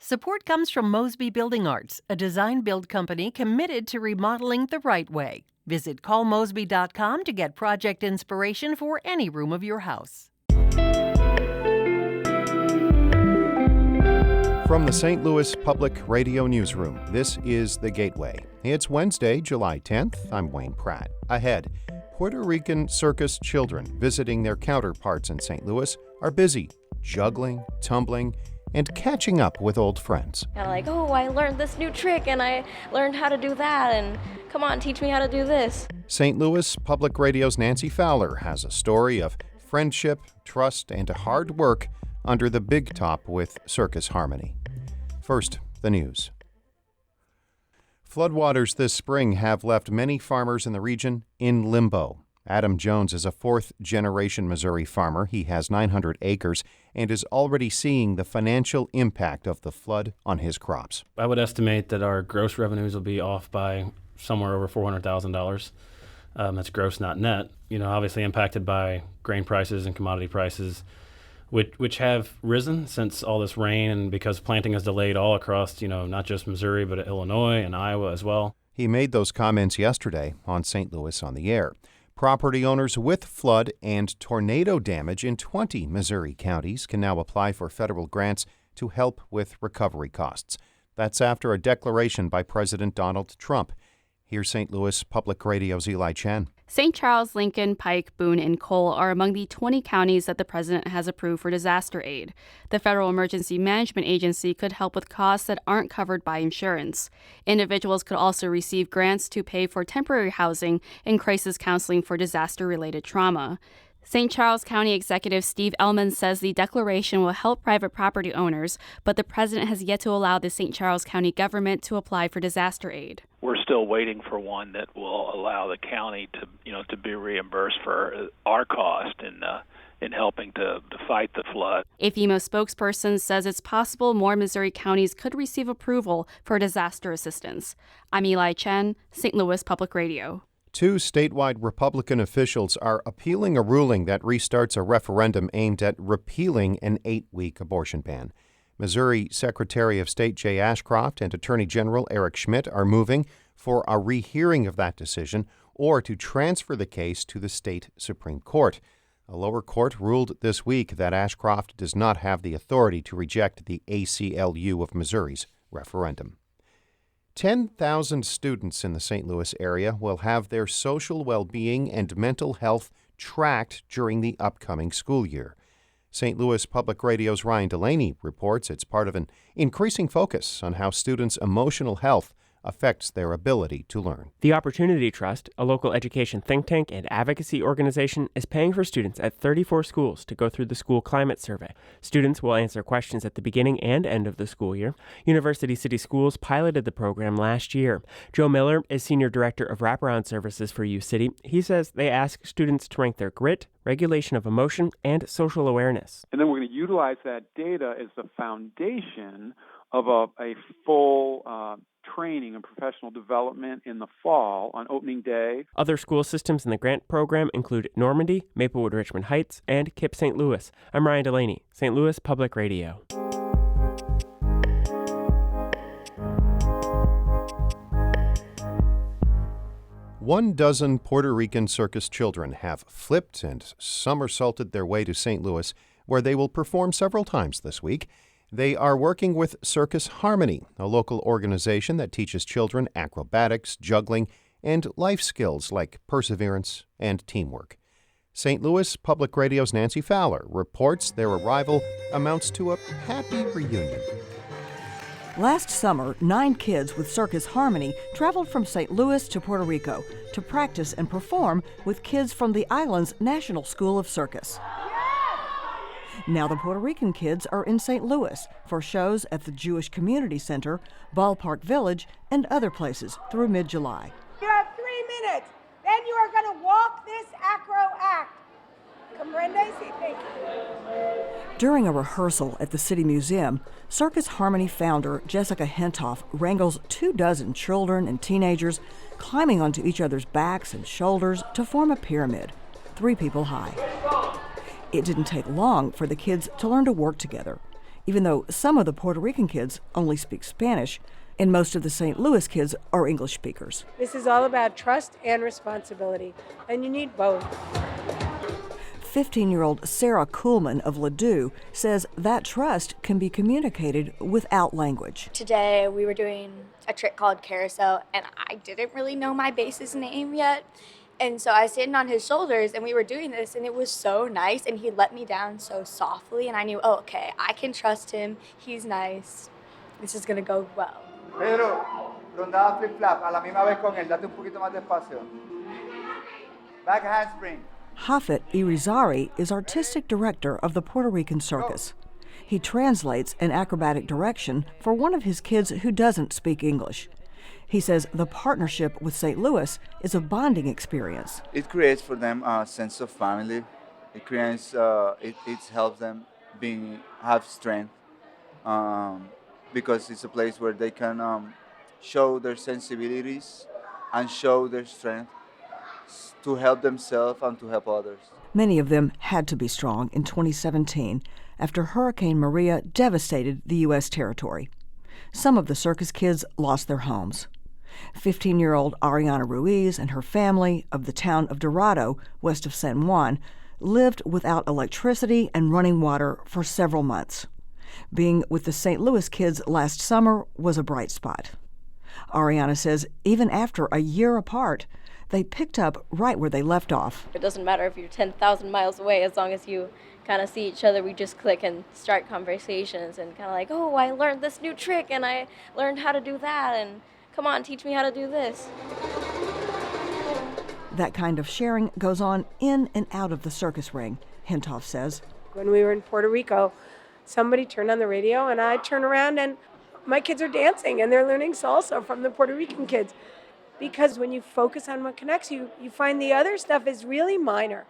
Support comes from Mosby Building Arts, a design-build company committed to remodeling the right way. Visit callmosby.com to get project inspiration for any room of your house. From the St. Louis Public Radio Newsroom, this is The Gateway. It's Wednesday, July 10th. I'm Wayne Pratt. Ahead, Puerto Rican circus children visiting their counterparts in St. Louis are busy juggling, tumbling, and catching up with old friends. Kind of like, oh, I learned this new trick and I learned how to do that, and come on, teach me how to do this. St. Louis Public Radio's Nancy Fowler has a story of friendship, trust, and hard work under the big top with Circus Harmony. First, the news. Floodwaters this spring have left many farmers in the region in limbo. Adam Jones is a fourth-generation Missouri farmer. He has 900 acres and is already seeing the financial impact of the flood on his crops. I would estimate that our gross revenues will be off by somewhere over $400,000. That's gross, not net. Obviously impacted by grain prices and commodity prices, which have risen since all this rain and because planting is delayed all across, not just Missouri, but Illinois and Iowa as well. He made those comments yesterday on St. Louis on the Air. Property owners with flood and tornado damage in 20 Missouri counties can now apply for federal grants to help with recovery costs. That's after a declaration by President Donald Trump. Here's St. Louis Public Radio's Eli Chen. St. Charles, Lincoln, Pike, Boone, and Cole are among the 20 counties that the president has approved for disaster aid. The Federal Emergency Management Agency could help with costs that aren't covered by insurance. Individuals could also receive grants to pay for temporary housing and crisis counseling for disaster-related trauma. St. Charles County Executive Steve Ellman says the declaration will help private property owners, but the president has yet to allow the St. Charles County government to apply for disaster aid. We're still waiting for one that will allow the county to be reimbursed for our cost in helping to fight the flood. A FEMA spokesperson says it's possible more Missouri counties could receive approval for disaster assistance. I'm Eli Chen, St. Louis Public Radio. Two statewide Republican officials are appealing a ruling that restarts a referendum aimed at repealing an 8-week abortion ban. Missouri Secretary of State Jay Ashcroft and Attorney General Eric Schmidt are moving for a rehearing of that decision or to transfer the case to the state Supreme Court. A lower court ruled this week that Ashcroft does not have the authority to reject the ACLU of Missouri's referendum. 10,000 students in the St. Louis area will have their social well-being and mental health tracked during the upcoming school year. St. Louis Public Radio's Ryan Delaney reports it's part of an increasing focus on how students' emotional health affects their ability to learn. The Opportunity Trust, a local education think tank and advocacy organization, is paying for students at 34 schools to go through the school climate survey. Students will answer questions at the beginning and end of the school year. University City Schools piloted the program last year. Joe Miller is Senior Director of Wraparound Services for U-City. He says they ask students to rank their grit, regulation of emotion, and social awareness. And then we're going to utilize that data as the foundation of a full training and professional development in the fall on opening day. Other school systems in the grant program include Normandy, Maplewood Richmond Heights, and KIPP St. Louis. I'm Ryan Delaney, St. Louis Public Radio. One dozen Puerto Rican circus children have flipped and somersaulted their way to St. Louis, where they will perform several times this week. They are working with Circus Harmony, a local organization that teaches children acrobatics, juggling, and life skills like perseverance and teamwork. St. Louis Public Radio's Nancy Fowler reports their arrival amounts to a happy reunion. Last summer, 9 kids with Circus Harmony traveled from St. Louis to Puerto Rico to practice and perform with kids from the island's National School of Circus. Now the Puerto Rican kids are in St. Louis for shows at the Jewish Community Center, Ballpark Village, and other places through mid-July. You have 3 minutes. Then you are going to walk this acro act. Comprende? Sí, thank you. During a rehearsal at the City Museum, Circus Harmony founder Jessica Hentoff wrangles 24 children and teenagers climbing onto each other's backs and shoulders to form a pyramid, 3 people high. It didn't take long for the kids to learn to work together. even though some of the Puerto Rican kids only speak Spanish, and most of the St. Louis kids are English speakers. This is all about trust and responsibility, and you need both. 15-year-old Sarah Kuhlman of Ladue says that trust can be communicated without language. Today we were doing a trick called carousel, and I didn't really know my bass's name yet. And so I was sitting on his shoulders, and we were doing this, and it was so nice, and he let me down so softly, and I knew, oh, okay, I can trust him. He's nice. This is going to go well. Pedro, rondada flip-flap, a la misma vez con él. Date un poquito más despacio. Back handspring. Hafet Irizarry is artistic director of the Puerto Rican Circus. He translates an acrobatic direction for one of his kids who doesn't speak English. He says the partnership with St. Louis is a bonding experience. It creates for them a sense of family. It creates, it helps them have strength because it's a place where they can show their sensibilities and show their strength to help themselves and to help others. Many of them had to be strong in 2017 after Hurricane Maria devastated the U.S. territory. Some of the circus kids lost their homes. 15-year-old Ariana Ruiz and her family of the town of Dorado, west of San Juan, lived without electricity and running water for several months. Being with the St. Louis kids last summer was a bright spot. Ariana says even after a year apart, they picked up right where they left off. It doesn't matter if you're 10,000 miles away, as long as you kind of see each other, we just click and start conversations and kind of like, oh, I learned this new trick and I learned how to do that, and come on, teach me how to do this. That kind of sharing goes on in and out of the circus ring, Hentoff says. When we were in Puerto Rico, somebody turned on the radio and I turn around and my kids are dancing and they're learning salsa from the Puerto Rican kids. Because when you focus on what connects you, you find the other stuff is really minor.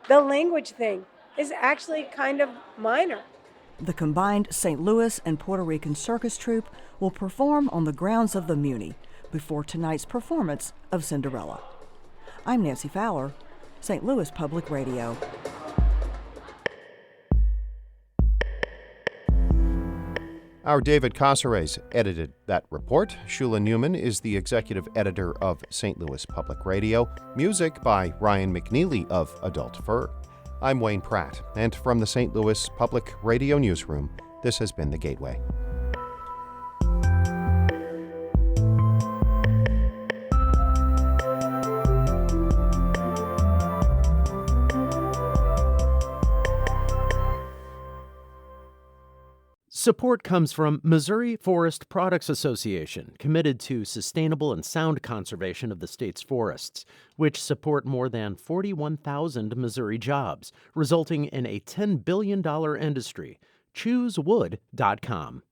The language thing is actually kind of minor. The combined St. Louis and Puerto Rican circus troupe will perform on the grounds of the Muni before tonight's performance of Cinderella. I'm Nancy Fowler, St. Louis Public Radio. Our David Casares edited that report. Shula Newman is the executive editor of St. Louis Public Radio. Music by Ryan McNeely of Adult Fur. I'm Wayne Pratt, and from the St. Louis Public Radio Newsroom, this has been The Gateway. Support comes from Missouri Forest Products Association, committed to sustainable and sound conservation of the state's forests, which support more than 41,000 Missouri jobs, resulting in a $10 billion industry. ChooseWood.com.